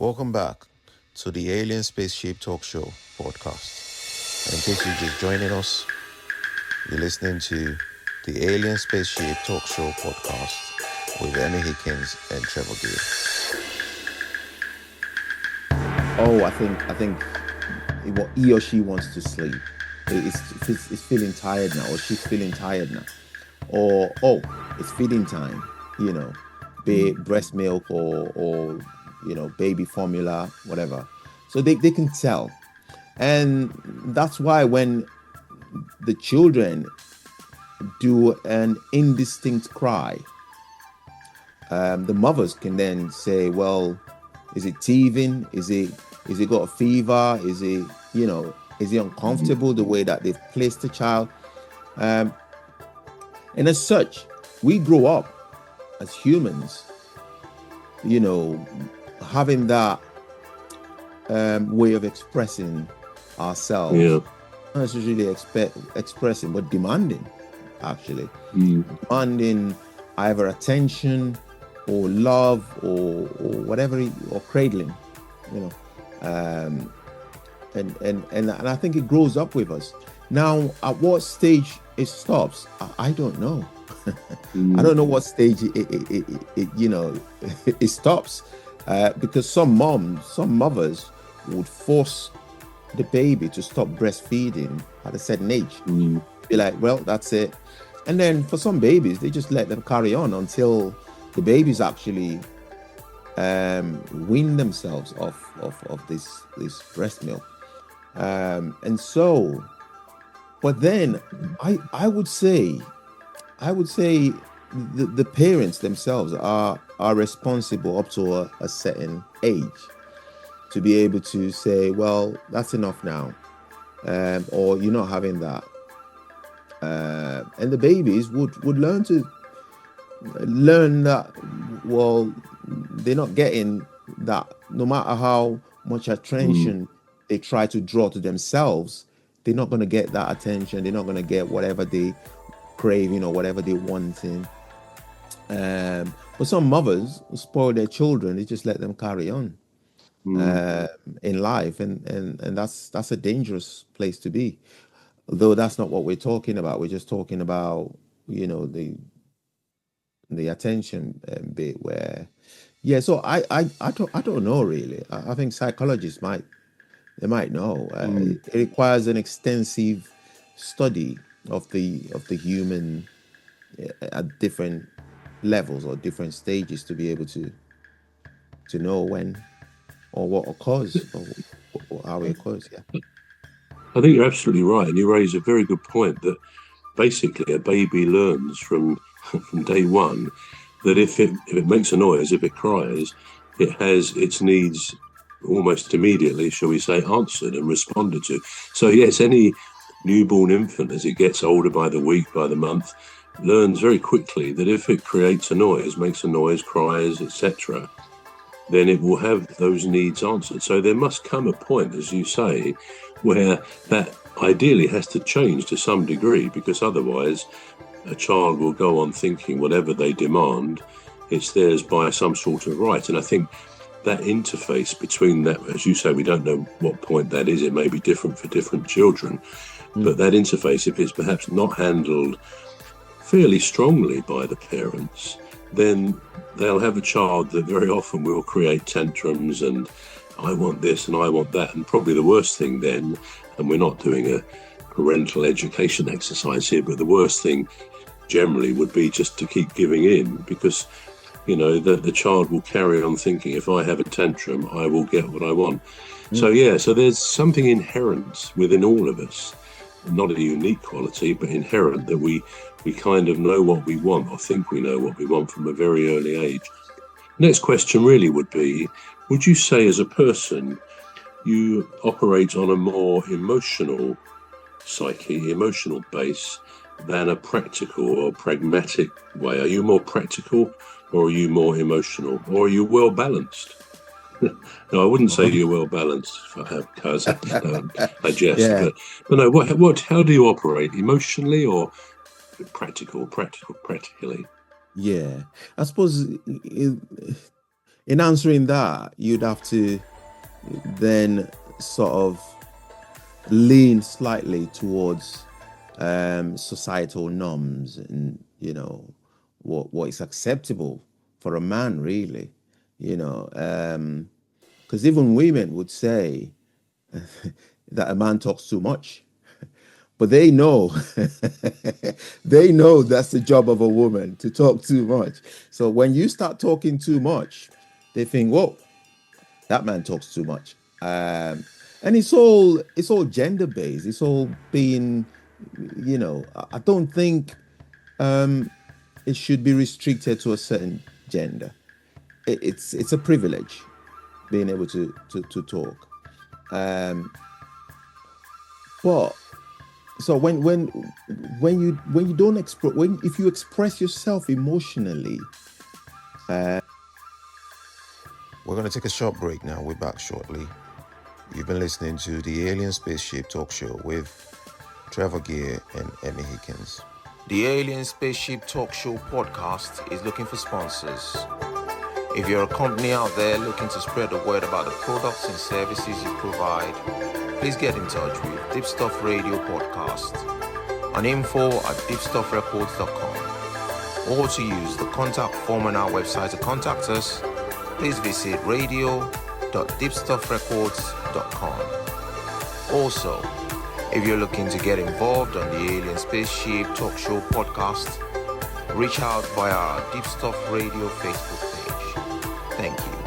Welcome back to the Alien Spaceship Talkshow podcast. And in case you're just joining us, you're listening to the Alien Spaceship Talkshow podcast with Emmy Hikins and Trevor Gear. Oh, I think what he or she wants to sleep. It's feeling tired now, or she's feeling tired now, or it's feeding time. Be it breast milk or baby formula, whatever. So they can tell, and that's why when the children do an indistinct cry, the mothers can then say, well, is it teething? Is it got a fever? Is it uncomfortable the way that they've placed the child? And as such, we grow up as humans, having that way of expressing ourselves. Not necessarily expressing, but demanding, actually. Demanding either attention or love or whatever, or cradling, and I think it grows up with us. Now, at what stage it stops, I don't know. I don't know what stage it stops, because some mothers would force the baby to stop breastfeeding at a certain age. Be like, well, that's it. And then for some babies, they just let them carry on until the babies actually wean themselves of this breast milk. And so, but then I would say the parents themselves are responsible up to a certain age to be able to say, well, that's enough now, or you're not having that. And the babies would learn that, well, they're not getting that. No matter how much attention they try to draw to themselves, they're not going to get that attention. They're not going to get whatever they craving or whatever they wanting. But some mothers spoil their children. They just let them carry on in life, and that's a dangerous place to be. Though that's not what we're talking about. We're just talking about the attention bit where, So I don't know really. I think psychologists might know. It requires an extensive study of the human at different levels or different stages to be able to know when or what occurs or how it occurs. I think you're absolutely right, and you raise a very good point that basically a baby learns from day one that if it makes a noise, if it cries, it has its needs almost immediately, shall we say, answered and responded to. So yes, any newborn infant, as it gets older by the week, by the month, learns very quickly that if it creates a noise, makes a noise, cries, etc., then it will have those needs answered. So there must come a point, as you say, where that ideally has to change to some degree, because otherwise a child will go on thinking whatever they demand, it's theirs by some sort of right. And I think that interface between that, as you say, we don't know what point that is. It may be different for different children. But that interface, if it's perhaps not handled fairly strongly by the parents, then they'll have a child that very often will create tantrums and I want this and I want that. And probably the worst thing then, and we're not doing a parental education exercise here, but the worst thing generally would be just to keep giving in, because the child will carry on thinking, if I have a tantrum, I will get what I want. So there's something inherent within all of us, not a unique quality, but inherent, that we kind of know what we want, or think we know what we want from a very early age. Next question really would be, would you say as a person you operate on a more emotional psyche, emotional base, than a practical or pragmatic way? Are you more practical, or are you more emotional, or are you well balanced? No, I wouldn't say you're well balanced, because I jest. But no, how do you operate, emotionally or practically? Yeah, I suppose in answering that, you'd have to then sort of lean slightly towards societal norms and, you know, what is acceptable for a man, really, you know, because even women would say that a man talks too much, but they know they know that's the job of a woman, to talk too much. So when you start talking too much, they think, whoa, that man talks too much. And it's all gender based. It's all being, you know, I don't think it should be restricted to a certain gender. It's a privilege being able to talk. But so when you don't express, if you express yourself emotionally. We're going to take a short break now. We're back shortly. You've been listening to the Alien Spaceship Talk Show with Trevor Gear and Emmy Hikins. The Alien Spaceship Talk Show podcast is looking for sponsors. If you're a company out there looking to spread the word about the products and services you provide, please get in touch with Deepstuff Radio Podcast on info@deepstuffrecords.com, or to use the contact form on our website to contact us, please visit radio.deepstuffrecords.com. Also, if you're looking to get involved on the Alien Spaceship Talk Show podcast, reach out via our Deepstuff Radio Facebook page. Thank you.